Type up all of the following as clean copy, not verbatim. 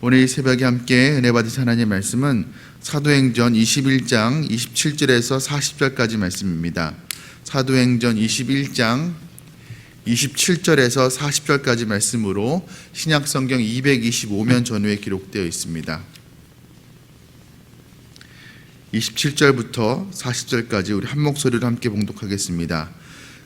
오늘 이 새벽에 함께 은혜 받으신 하나님의 말씀은 사도행전 21장 27절에서 40절까지 말씀입니다. 사도행전 21장 27절에서 40절까지 말씀으로 신약성경 225면 전후에 기록되어 있습니다. 27절부터 40절까지 우리 한 목소리로 함께 봉독하겠습니다.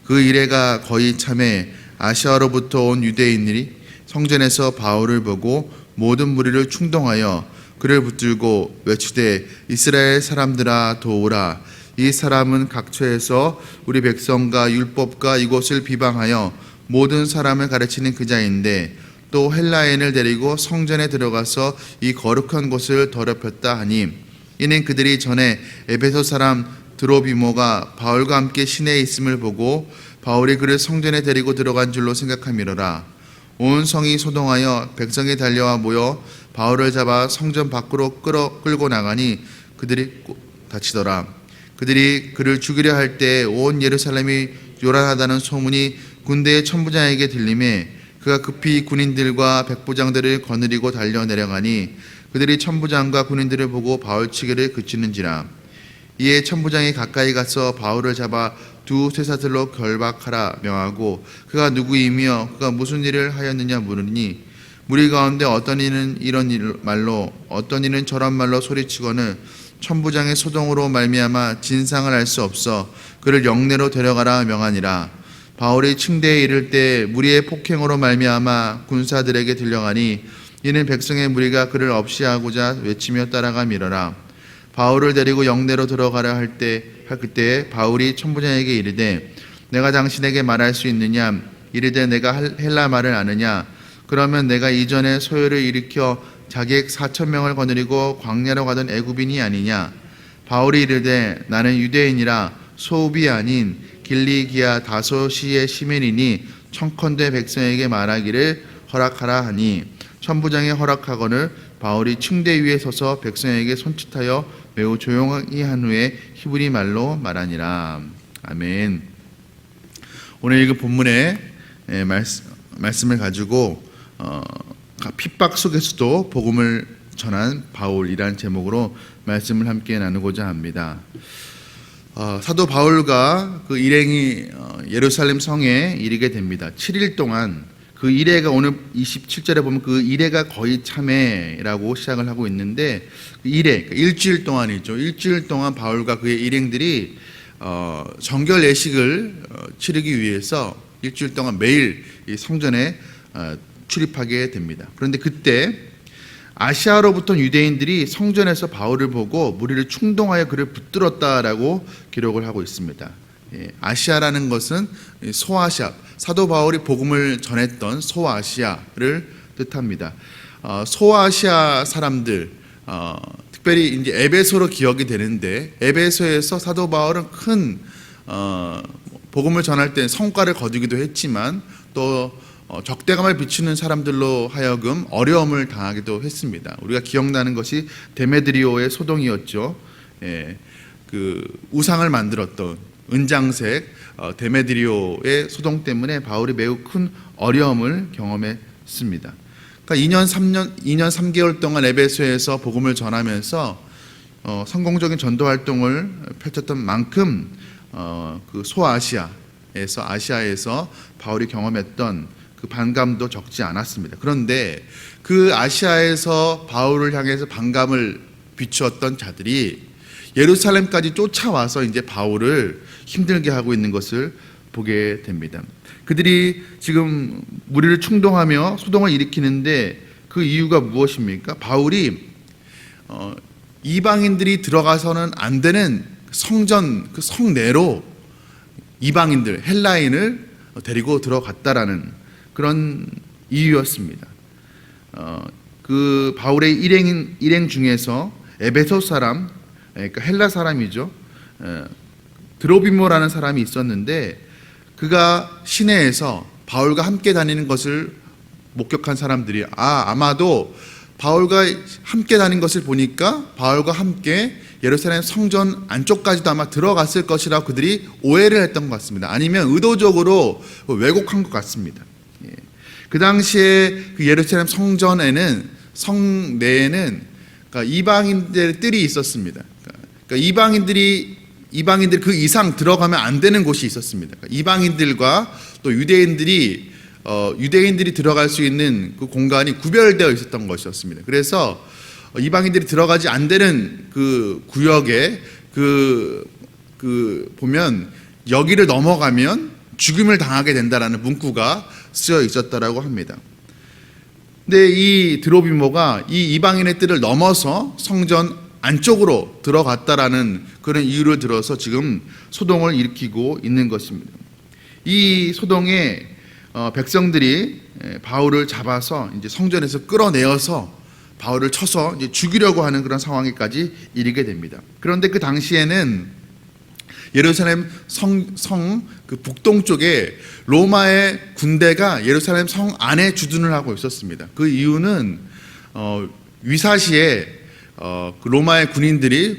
그 이래가 거의 참에 아시아로부터 온 유대인들이 성전에서 바울을 보고 모든 무리를 충동하여 그를 붙들고 외치되 이스라엘 사람들아 도우라. 이 사람은 각처에서 우리 백성과 율법과 이곳을 비방하여 모든 사람을 가르치는 그자인데 또 헬라인을 데리고 성전에 들어가서 이 거룩한 곳을 더럽혔다 하니 이는 그들이 전에 에베소 사람 드로비모가 바울과 함께 시내에 있음을 보고 바울이 그를 성전에 데리고 들어간 줄로 생각함이로라. 온 성이 소동하여 백성이 달려와 모여 바울을 잡아 성전 밖으로 끌고 나가니 그들이 다치더라. 그들이 그를 죽이려 할 때 온 예루살렘이 요란하다는 소문이 군대의 천부장에게 들리매 그가 급히 군인들과 백부장들을 거느리고 달려 내려가니 그들이 천부장과 군인들을 보고 바울 치기를 그치는지라. 이에 천부장이 가까이 가서 바울을 잡아 두 쇠사슬로 결박하라 명하고 그가 누구이며 그가 무슨 일을 하였느냐 물으니 무리 가운데 어떤 이는 이런 말로 어떤 이는 저런 말로 소리치거늘 천부장의 소동으로 말미암아 진상을 알 수 없어 그를 영내로 데려가라 명하니라. 바울이 층대에 이를 때 무리의 폭행으로 말미암아 군사들에게 들려가니 이는 백성의 무리가 그를 없이하고자 외치며 따라가 밀어라. 바울을 데리고 영내로 들어가려 할 그때 바울이 천부장에게 이르되 내가 당신에게 말할 수 있느냐 이르되 내가 헬라 말을 아느냐 그러면 내가 이전에 소요를 일으켜 자객 4,000명을 거느리고 광야로 가던 애굽인이 아니냐. 바울이 이르되 나는 유대인이라 소읍이 아닌 길리기아 다소시의 시민이니 청컨대 백성에게 말하기를 허락하라 하니 천부장이 허락하거늘 바울이 층대 위에 서서 백성에게 손짓하여 매우 조용히 한 후에 히브리 말로 말하니라. 아멘. 오늘 읽은 본문의 말씀을 가지고 핍박 속에서도 복음을 전한 바울이라는 제목으로 말씀을 함께 나누고자 합니다. 사도 바울과 그 일행이 예루살렘 성에 이르게 됩니다. 7일 동안 그 이래가 오늘 27절에 보면 그 이래가 거의 참회라고 시작을 하고 있는데 그 이래, 일주일 동안이죠. 일주일 동안 바울과 그의 일행들이 정결 예식을 치르기 위해서 일주일 동안 매일 이 성전에 출입하게 됩니다. 그런데 그때 아시아로부터 유대인들이 성전에서 바울을 보고 무리를 충동하여 그를 붙들었다라고 기록을 하고 있습니다. 아시아라는 것은 소아시아, 사도 바울이 복음을 전했던 소아시아를 뜻합니다. 소아시아 사람들, 특별히 이제 에베소로 기억이 되는데 에베소에서 사도 바울은 큰 복음을 전할 때 성과를 거두기도 했지만 또 적대감을 비추는 사람들로 하여금 어려움을 당하기도 했습니다. 우리가 기억나는 것이 데메드리오의 소동이었죠. 그 우상을 만들었던 은장색 데메드리오의 소동 때문에 바울이 매우 큰 어려움을 경험했습니다. 그러니까 2년 3개월 동안 에베소에서 복음을 전하면서 성공적인 전도 활동을 펼쳤던 만큼 그 아시아에서 바울이 경험했던 그 반감도 적지 않았습니다. 그런데 그 아시아에서 바울을 향해서 반감을 비추었던 자들이 예루살렘까지 쫓아와서 이제 바울을 힘들게 하고 있는 것을 보게 됩니다. 그들이 지금 무리를 충동하며 소동을 일으키는데 그 이유가 무엇입니까? 바울이 이방인들이 들어가서는 안 되는 성전 그 성내로 이방인들 헬라인을 데리고 들어갔다라는 그런 이유였습니다. 그 바울의 일행 중에서 에베소 사람, 그러니까 헬라 사람이죠. 드로비모라는 사람이 있었는데 그가 시내에서 바울과 함께 다니는 것을 목격한 사람들이 아마도 바울과 함께 다닌 것을 보니까 바울과 함께 예루살렘 성전 안쪽까지도 아마 들어갔을 것이라고 그들이 오해를 했던 것 같습니다. 아니면 의도적으로 왜곡한 것 같습니다. 그 당시에 그 예루살렘 성전에는 성 내에는 그러니까 이방인들의 뜰이 있었습니다. 그러니까 이방인들이 그 이상 들어가면 안 되는 곳이 있었습니다. 그러니까 이방인들과 또 유대인들이 들어갈 수 있는 그 공간이 구별되어 있었던 것이었습니다. 그래서 이방인들이 들어가지 안 되는 그 구역에 보면 여기를 넘어가면 죽임을 당하게 된다라는 문구가 쓰여 있었다라고 합니다. 근데 이 드로비모가 이 이방인의 뜰을 넘어서 성전 안쪽으로 들어갔다라는 그런 이유를 들어서 지금 소동을 일으키고 있는 것입니다. 이 소동에 백성들이 바울을 잡아서 이제 성전에서 끌어내어서 바울을 쳐서 이제 죽이려고 하는 그런 상황에까지 이르게 됩니다. 그런데 그 당시에는 예루살렘 성 그 북동쪽에 로마의 군대가 예루살렘 성 안에 주둔을 하고 있었습니다. 그 이유는 위사시에 그 로마의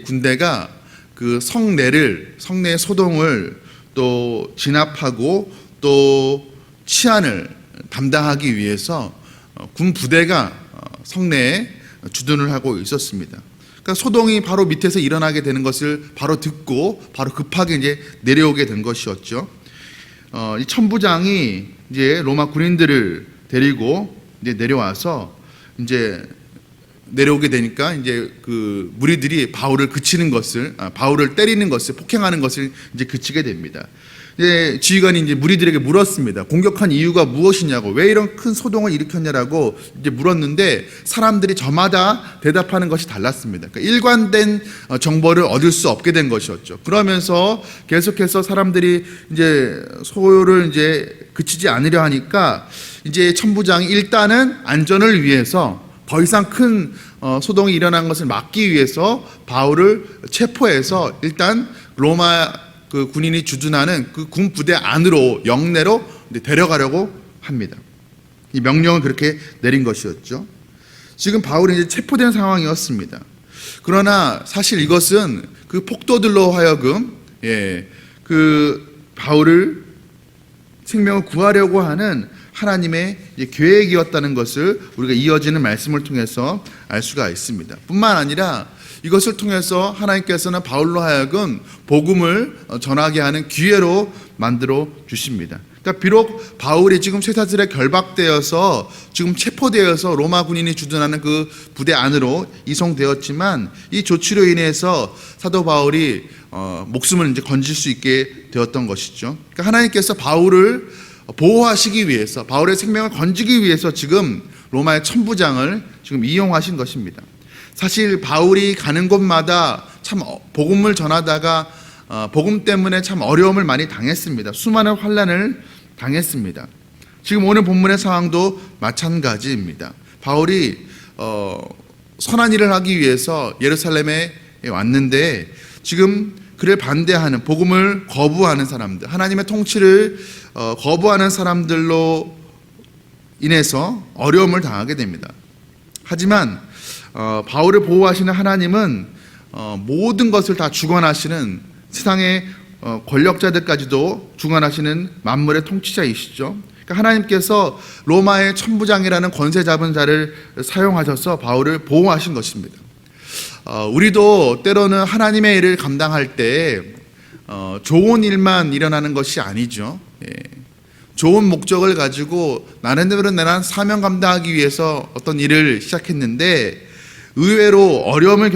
군대가 그 성내의 소동을 또 진압하고 또 치안을 담당하기 위해서 군 부대가 성내에 주둔을 하고 있었습니다. 그러니까 소동이 바로 밑에서 일어나게 되는 것을 바로 듣고 바로 급하게 이제 내려오게 된 것이었죠. 이 천부장이 이제 로마 군인들을 데리고 이제 내려와서 이제 내려오게 되니까 이제 그 무리들이 바울을 때리는 것을 폭행하는 것을 이제 그치게 됩니다. 이제 지휘관이 이제 무리들에게 물었습니다. 공격한 이유가 무엇이냐고, 왜 이런 큰 소동을 일으켰냐라고 이제 물었는데 사람들이 저마다 대답하는 것이 달랐습니다. 그러니까 일관된 정보를 얻을 수 없게 된 것이었죠. 그러면서 계속해서 사람들이 이제 소요를 이제 그치지 않으려 하니까 이제 천부장이 일단은 안전을 위해서 더 이상 큰 소동이 일어난 것을 막기 위해서 바울을 체포해서 일단 로마 그 군인이 주둔하는 그 군 부대 안으로 영내로 데려가려고 합니다. 이 명령을 그렇게 내린 것이었죠. 지금 바울이 이제 체포된 상황이었습니다. 그러나 사실 이것은 그 폭도들로 하여금 그 바울을 생명을 구하려고 하는 하나님의 계획이었다는 것을 우리가 이어지는 말씀을 통해서 알 수가 있습니다. 뿐만 아니라 이것을 통해서 하나님께서는 바울로 하여금 복음을 전하게 하는 기회로 만들어 주십니다. 그러니까 비록 바울이 지금 쇠사슬에 결박되어서 지금 체포되어서 로마 군인이 주둔하는 그 부대 안으로 이송되었지만 이 조치로 인해서 사도 바울이 목숨을 이제 건질 수 있게 되었던 것이죠. 그러니까 하나님께서 바울을 보호하시기 위해서, 바울의 생명을 건지기 위해서 지금 로마의 천부장을 지금 이용하신 것입니다. 사실 바울이 가는 곳마다 참 복음을 전하다가 복음 때문에 참 어려움을 많이 당했습니다. 수많은 환난을 당했습니다. 지금 오늘 본문의 상황도 마찬가지입니다. 바울이 선한 일을 하기 위해서 예루살렘에 왔는데 지금 그를 반대하는, 복음을 거부하는 사람들, 하나님의 통치를 거부하는 사람들로 인해서 어려움을 당하게 됩니다. 하지만 바울을 보호하시는 하나님은 모든 것을 다 주관하시는, 세상의 권력자들까지도 주관하시는 만물의 통치자이시죠. 그러니까 하나님께서 로마의 천부장이라는 권세 잡은 자를 사용하셔서 바울을 보호하신 것입니다. 우리도 때로는 하나님의 일을 감당할 때 좋은 일만 일어나는 것이 아니죠. 좋은 목적을 가지고 나름대로 내가 사명 감당하기 위해서 어떤 일을 시작했는데 의외로 어려움을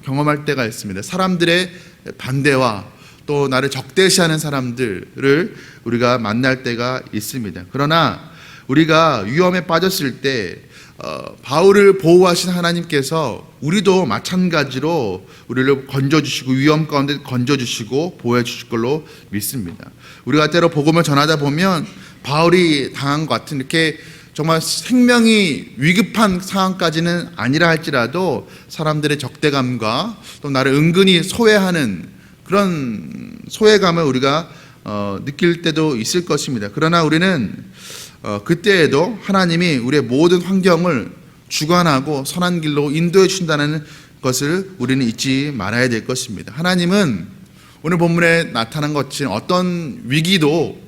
경험할 때가 있습니다. 사람들의 반대와 또 나를 적대시하는 사람들을 우리가 만날 때가 있습니다. 그러나 우리가 위험에 빠졌을 때 바울을 보호하신 하나님께서 우리도 마찬가지로 우리를 건져주시고 위험 가운데 건져주시고 보호해주실 걸로 믿습니다. 우리가 때로 복음을 전하다 보면 바울이 당한 것 같은 이렇게 정말 생명이 위급한 상황까지는 아니라 할지라도 사람들의 적대감과 또 나를 은근히 소외하는 그런 소외감을 우리가 느낄 때도 있을 것입니다. 그러나 우리는 그때에도 하나님이 우리의 모든 환경을 주관하고 선한 길로 인도해 주신다는 것을 우리는 잊지 말아야 될 것입니다. 하나님은 오늘 본문에 나타난 것처럼 어떤 위기도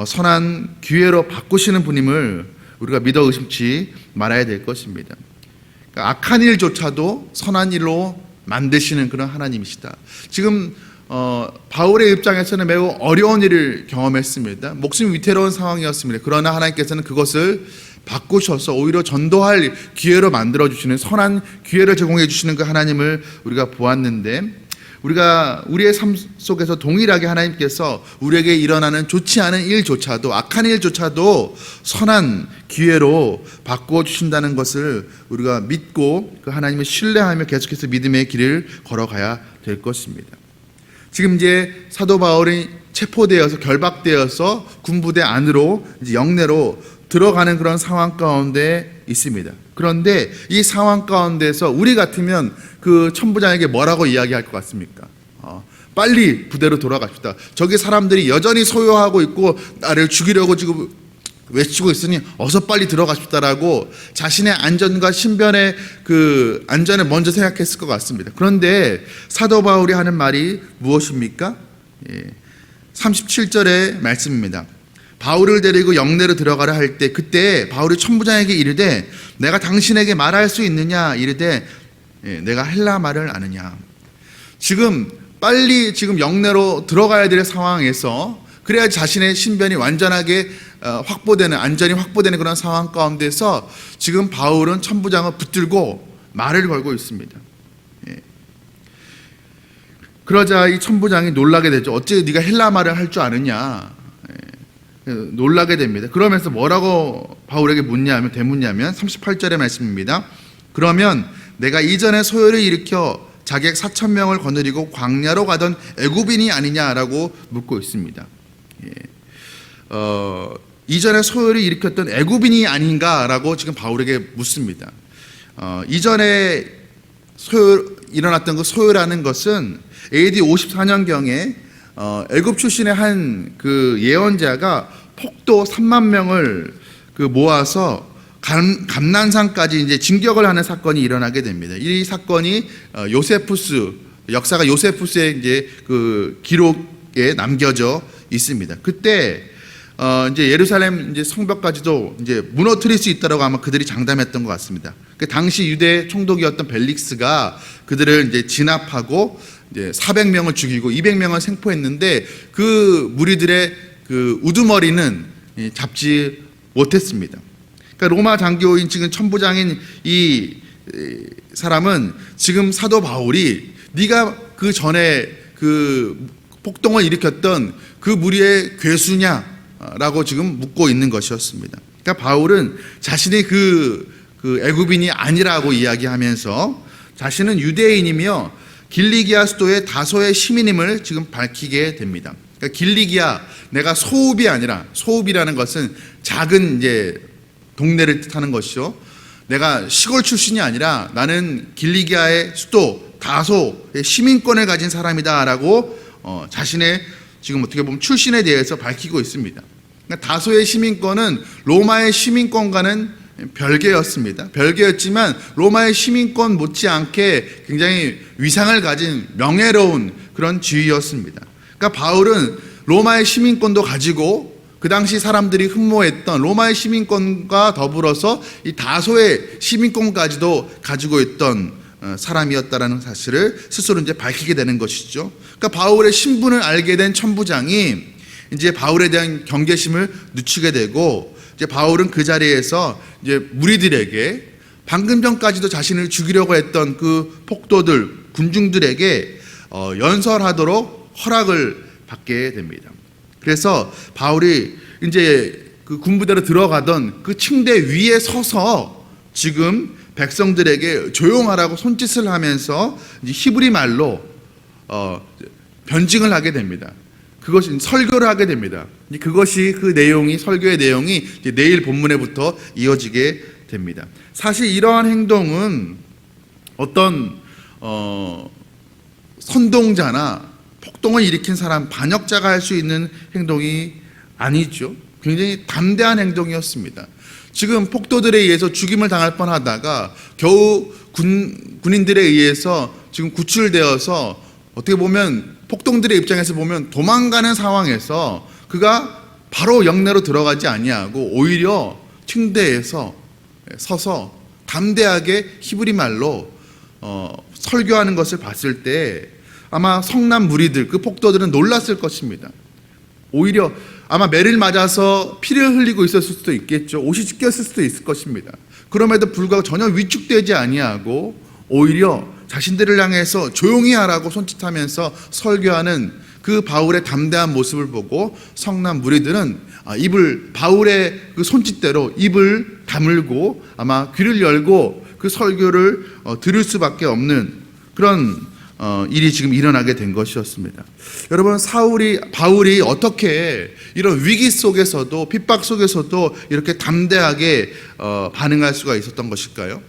선한 기회로 바꾸시는 분임을 우리가 믿어 의심치 말아야 될 것입니다. 그러니까 악한 일조차도 선한 일로 만드시는 그런 하나님이시다. 지금 바울의 입장에서는 매우 어려운 일을 경험했습니다. 목숨이 위태로운 상황이었습니다. 그러나 하나님께서는 그것을 바꾸셔서 오히려 전도할 기회로 만들어주시는, 선한 기회를 제공해 주시는 그 하나님을 우리가 보았는데, 우리가 우리의 삶 속에서 동일하게 하나님께서 우리에게 일어나는 좋지 않은 일조차도, 악한 일조차도 선한 기회로 바꾸어 주신다는 것을 우리가 믿고 그 하나님을 신뢰하며 계속해서 믿음의 길을 걸어가야 될 것입니다. 지금 이제 사도 바울이 체포되어서 결박되어서 군부대 안으로 이제 영내로 들어가는 그런 상황 가운데 있습니다. 그런데 이 상황 가운데서 우리 같으면 그 천부장에게 뭐라고 이야기할 것 같습니까? 빨리 부대로 돌아갑시다. 저기 사람들이 여전히 소요하고 있고 나를 죽이려고 지금 외치고 있으니 어서 빨리 들어가십시다라고 자신의 안전과 신변의 그 안전을 먼저 생각했을 것 같습니다. 그런데 사도 바울이 하는 말이 무엇입니까? 37절의 말씀입니다. 바울을 데리고 영내로 들어가라 할 때, 그때 바울이 천부장에게 이르되 내가 당신에게 말할 수 있느냐, 이르되 내가 헬라 말을 아느냐. 지금 빨리 지금 영내로 들어가야 될 상황에서, 그래야 자신의 신변이 완전하게 확보되는, 안전이 확보되는 그런 상황 가운데서 지금 바울은 천부장을 붙들고 말을 걸고 있습니다. 그러자 이 천부장이 놀라게 되죠. 어째 네가 헬라 말을 할 줄 아느냐. 놀라게 됩니다. 그러면서 뭐라고 바울에게 묻냐면, 대묻냐면 38절의 말씀입니다. 그러면 내가 이전에 소요를 일으켜 자객 4,000명을 거느리고 광야로 가던 애굽인이 아니냐라고 묻고 있습니다. 이전에 소요를 일으켰던 애굽인이 아닌가라고 지금 바울에게 묻습니다. 이전에 일어났던 그 소요라는 것은 AD 54년경에 애굽 출신의 한 그 예언자가 폭도 3만 명을 그 모아서 감난산까지 이제 진격을 하는 사건이 일어나게 됩니다. 이 사건이 요세푸스, 역사가 요세푸스의 이제 그 기록에 남겨져 있습니다. 그때 이제 예루살렘 이제 성벽까지도 이제 무너뜨릴 수 있다라고 아마 그들이 장담했던 것 같습니다. 그 당시 유대 총독이었던 벨릭스가 그들을 이제 진압하고 이제 400명을 죽이고 200명을 생포했는데 그 무리들의 그 우두머리는 잡지 못했습니다. 그러니까 로마 장교인 지금 천부장인 이 사람은 지금 사도 바울이 네가 그 전에 그 폭동을 일으켰던 그 무리의 괴수냐라고 지금 묻고 있는 것이었습니다. 그러니까 바울은 자신이 그 애굽인이 아니라고 이야기하면서 자신은 유대인이며 길리기아 수도의 다소의 시민임을 지금 밝히게 됩니다. 그러니까 길리기아, 내가 소읍이 아니라, 소읍이라는 것은 작은 이제 동네를 뜻하는 것이죠. 내가 시골 출신이 아니라 나는 길리기아의 수도 다소의 시민권을 가진 사람이다라고 자신의 지금 어떻게 보면 출신에 대해서 밝히고 있습니다. 그러니까 다소의 시민권은 로마의 시민권과는 별개였습니다. 별개였지만 로마의 시민권 못지않게 굉장히 위상을 가진 명예로운 그런 지위였습니다. 그러니까 바울은 로마의 시민권도 가지고 그 당시 사람들이 흠모했던 로마의 시민권과 더불어서 이 다소의 시민권까지도 가지고 있던 사람이었다라는 사실을 스스로 이제 밝히게 되는 것이죠. 그러니까 바울의 신분을 알게 된 천부장이 이제 바울에 대한 경계심을 늦추게 되고, 이제 바울은 그 자리에서 이제 무리들에게 방금 전까지도 자신을 죽이려고 했던 그 폭도들, 군중들에게 연설하도록 허락을 받게 됩니다. 그래서 바울이 이제 그 군부대로 들어가던 그 층대 위에 서서 지금 백성들에게 조용하라고 손짓을 하면서 이제 히브리 말로 변증을 하게 됩니다. 그것이 설교를 하게 됩니다. 그것이 그 내용이, 설교의 내용이 이제 내일 본문에부터 이어지게 됩니다. 사실 이러한 행동은 어떤 선동자나 폭동을 일으킨 사람, 반역자가 할 수 있는 행동이 아니죠. 굉장히 담대한 행동이었습니다. 지금 폭도들에 의해서 죽임을 당할 뻔하다가 겨우 군인들에 의해서 지금 구출되어서 어떻게 보면 폭동들의 입장에서 보면 도망가는 상황에서 그가 바로 영내로 들어가지 아니하고 오히려 층대에서 서서 담대하게 히브리 말로 설교하는 것을 봤을 때 아마 성난 무리들, 그 폭도들은 놀랐을 것입니다. 오히려 아마 매를 맞아서 피를 흘리고 있었을 수도 있겠죠. 옷이 찢겼을 수도 있을 것입니다. 그럼에도 불구하고 전혀 위축되지 아니하고 오히려 자신들을 향해서 조용히 하라고 손짓하면서 설교하는 그 바울의 담대한 모습을 보고 성난 무리들은 바울의 그 손짓대로 입을 다물고 아마 귀를 열고 그 설교를 들을 수밖에 없는 그런 일이 지금 일어나게 된 것이었습니다. 여러분, 바울이 어떻게 이런 위기 속에서도 핍박 속에서도 이렇게 담대하게 반응할 수가 있었던 것일까요?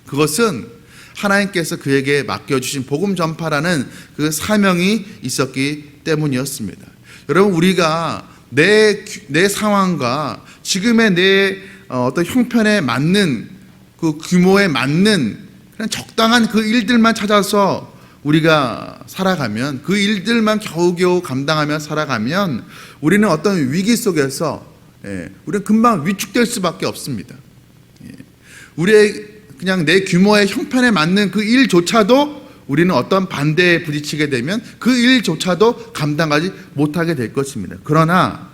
그것은 하나님께서 그에게 맡겨주신 복음 전파라는 그 사명이 있었기 때문이었습니다. 여러분, 우리가 내 상황과 지금의 내 어떤 형편에 맞는 그 규모에 맞는 그냥 적당한 그 일들만 찾아서 우리가 살아가면, 그 일들만 겨우겨우 감당하며 살아가면 우리는 어떤 위기 속에서 우리는 금방 위축될 수밖에 없습니다. 우리의 그냥 내 규모의 형편에 맞는 그 일조차도 우리는 어떤 반대에 부딪히게 되면 그 일조차도 감당하지 못하게 될 것입니다. 그러나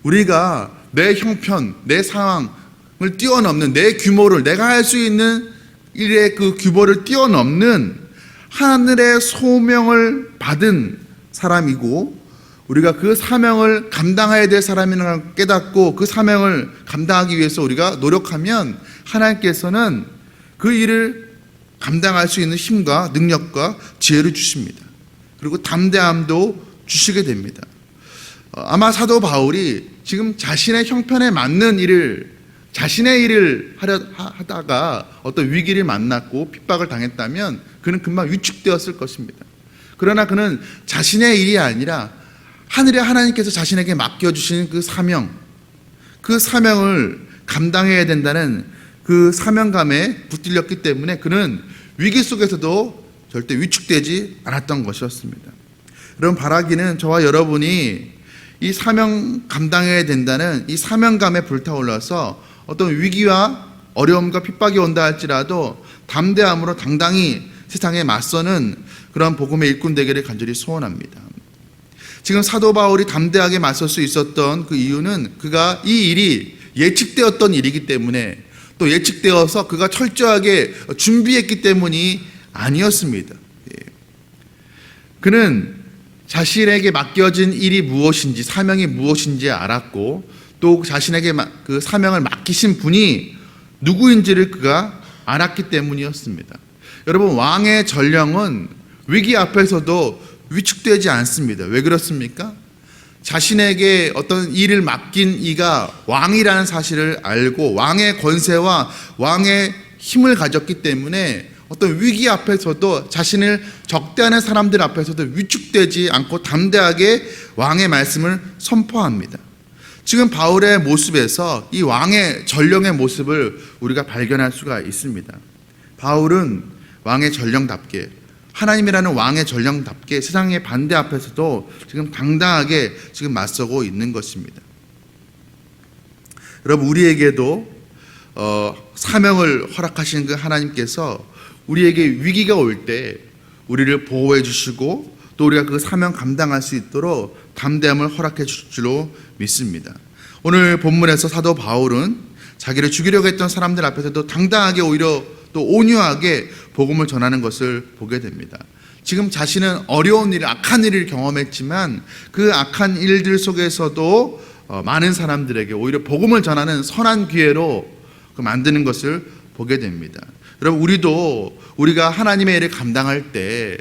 우리가 내 형편, 내 상황을 뛰어넘는 내 규모를, 내가 할 수 있는 일의 그 규모를 뛰어넘는 하늘의 소명을 받은 사람이고 우리가 그 사명을 감당해야 될 사람이라는 걸 깨닫고 그 사명을 감당하기 위해서 우리가 노력하면 하나님께서는 그 일을 감당할 수 있는 힘과 능력과 지혜를 주십니다. 그리고 담대함도 주시게 됩니다. 아마 사도 바울이 지금 자신의 형편에 맞는 일을, 자신의 일을 하다가 어떤 위기를 만났고 핍박을 당했다면 그는 금방 위축되었을 것입니다. 그러나 그는 자신의 일이 아니라 하늘의 하나님께서 자신에게 맡겨주신 그 사명을 감당해야 된다는 그 사명감에 붙들렸기 때문에 그는 위기 속에서도 절대 위축되지 않았던 것이었습니다. 여러분, 바라기는 저와 여러분이 이 사명 감당해야 된다는 이 사명감에 불타올라서 어떤 위기와 어려움과 핍박이 온다 할지라도 담대함으로 당당히 세상에 맞서는 그런 복음의 일꾼 되기를 간절히 소원합니다. 지금 사도 바울이 담대하게 맞설 수 있었던 그 이유는 그가 이 일이 예측되었던 일이기 때문에, 또 예측되어서 그가 철저하게 준비했기 때문이 아니었습니다. 그는 자신에게 맡겨진 일이 무엇인지, 사명이 무엇인지 알았고 또 자신에게 그 사명을 맡기신 분이 누구인지를 그가 알았기 때문이었습니다. 여러분, 왕의 전령은 위기 앞에서도 위축되지 않습니다. 왜 그렇습니까? 자신에게 어떤 일을 맡긴 이가 왕이라는 사실을 알고 왕의 권세와 왕의 힘을 가졌기 때문에 어떤 위기 앞에서도 자신을 적대하는 사람들 앞에서도 위축되지 않고 담대하게 왕의 말씀을 선포합니다. 지금 바울의 모습에서 이 왕의 전령의 모습을 우리가 발견할 수가 있습니다. 바울은 왕의 전령답게, 하나님이라는 왕의 전령답게 세상의 반대 앞에서도 지금 당당하게 지금 맞서고 있는 것입니다. 여러분, 우리에게도 사명을 허락하신 그 하나님께서 우리에게 위기가 올 때 우리를 보호해 주시고 또 우리가 그 사명 감당할 수 있도록 담대함을 허락해 주실 줄로 믿습니다. 오늘 본문에서 사도 바울은 자기를 죽이려고 했던 사람들 앞에서도 당당하게 오히려 또 온유하게 복음을 전하는 것을 보게 됩니다. 지금 자신은 어려운 일, 악한 일을 경험했지만 그 악한 일들 속에서도 많은 사람들에게 오히려 복음을 전하는 선한 기회로 만드는 것을 보게 됩니다. 여러분, 우리가 하나님의 일을 감당할 때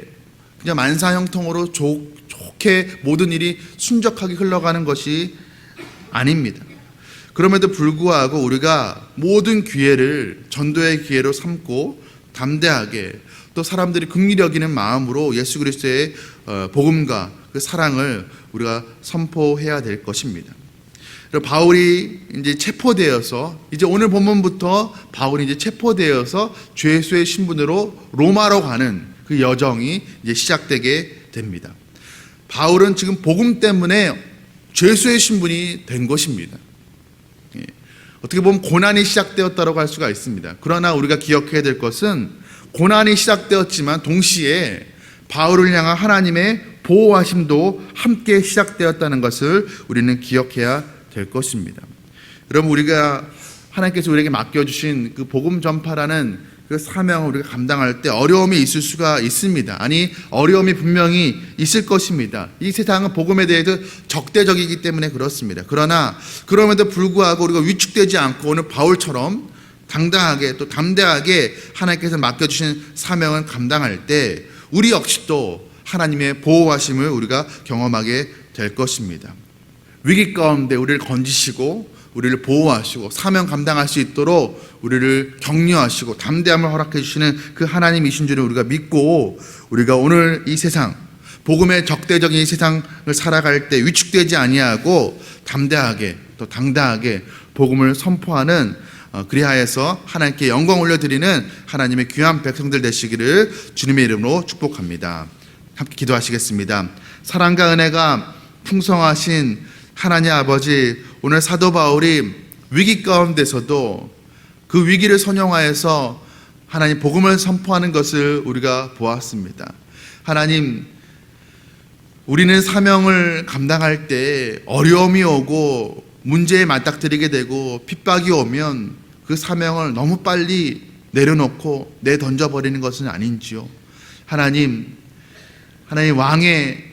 그냥 만사형통으로 좋게 모든 일이 순적하게 흘러가는 것이 아닙니다. 그럼에도 불구하고 우리가 모든 기회를 전도의 기회로 삼고 담대하게 또 사람들이 긍휼히 여기는 마음으로 예수 그리스도의 복음과 그 사랑을 우리가 선포해야 될 것입니다. 바울이 이제 체포되어서, 이제 오늘 본문부터 바울이 이제 체포되어서 죄수의 신분으로 로마로 가는 그 여정이 이제 시작되게 됩니다. 바울은 지금 복음 때문에 죄수의 신분이 된 것입니다. 어떻게 보면 고난이 시작되었다고 할 수가 있습니다. 그러나 우리가 기억해야 될 것은 고난이 시작되었지만 동시에 바울을 향한 하나님의 보호하심도 함께 시작되었다는 것을 우리는 기억해야 될 것입니다. 여러분, 우리가 하나님께서 우리에게 맡겨주신 그 복음 전파라는 그 사명을 우리가 감당할 때 어려움이 있을 수가 있습니다. 아니, 어려움이 분명히 있을 것입니다. 이 세상은 복음에 대해서 적대적이기 때문에 그렇습니다. 그러나 그럼에도 불구하고 우리가 위축되지 않고 오늘 바울처럼 당당하게 또 담대하게 하나님께서 맡겨주신 사명을 감당할 때 우리 역시도 하나님의 보호하심을 우리가 경험하게 될 것입니다. 위기 가운데 우리를 건지시고 우리를 보호하시고 사명 감당할 수 있도록 우리를 격려하시고 담대함을 허락해 주시는 그 하나님이신 줄을 우리가 믿고, 우리가 오늘 이 세상, 복음의 적대적인 이 세상을 살아갈 때 위축되지 아니하고 담대하게 또 당당하게 복음을 선포하는, 그리하여서 하나님께 영광 올려드리는 하나님의 귀한 백성들 되시기를 주님의 이름으로 축복합니다. 함께 기도하시겠습니다. 사랑과 은혜가 풍성하신 하나님 아버지, 오늘 사도 바울이 위기 가운데서도 그 위기를 선용하여서 하나님 복음을 선포하는 것을 우리가 보았습니다. 하나님, 우리는 사명을 감당할 때 어려움이 오고 문제에 맞닥뜨리게 되고 핍박이 오면 그 사명을 너무 빨리 내려놓고 내던져버리는 것은 아닌지요. 하나님 왕의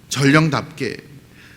전령답게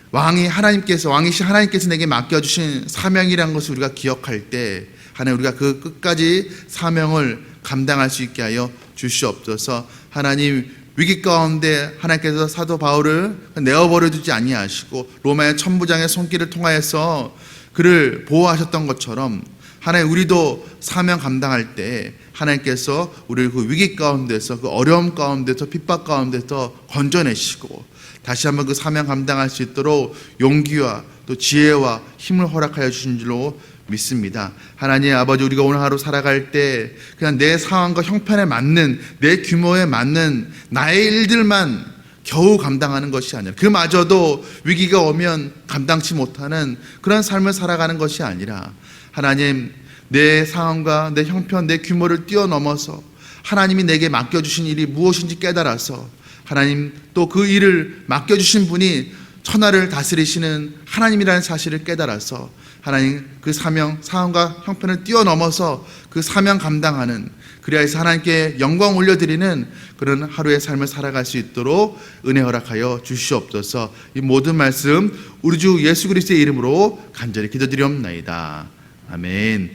왕이신 하나님께서 내게 맡겨주신 사명이라는 것을 우리가 기억할 때 하나님, 우리가 그 끝까지 사명을 감당할 수 있게 하여 주시옵소서. 하나님, 위기 가운데 하나님께서 사도 바울을 내어버려 두지 아니하시고 로마의 천부장의 손길을 통하여서 그를 보호하셨던 것처럼 하나님, 우리도 사명 감당할 때 하나님께서 우리를 그 위기 가운데서, 그 어려움 가운데서, 핍박 가운데서 건져내시고 다시 한번 그 사명 감당할 수 있도록 용기와 또 지혜와 힘을 허락하여 주신 줄로 믿습니다. 하나님 아버지, 우리가 오늘 하루 살아갈 때 그냥 내 상황과 형편에 맞는, 내 규모에 맞는 나의 일들만 겨우 감당하는 것이 아니라, 그마저도 위기가 오면 감당치 못하는 그런 삶을 살아가는 것이 아니라, 하나님, 내 상황과 내 형편, 내 규모를 뛰어넘어서 하나님이 내게 맡겨주신 일이 무엇인지 깨달아서, 하나님 또 그 일을 맡겨주신 분이 천하를 다스리시는 하나님이라는 사실을 깨달아서 하나님, 그 상황과 형편을 뛰어넘어서 그 사명 감당하는, 그리하여서 하나님께 영광 올려드리는 그런 하루의 삶을 살아갈 수 있도록 은혜 허락하여 주시옵소서. 이 모든 말씀 우리 주 예수 그리스도의 이름으로 간절히 기도드리옵나이다. 아멘.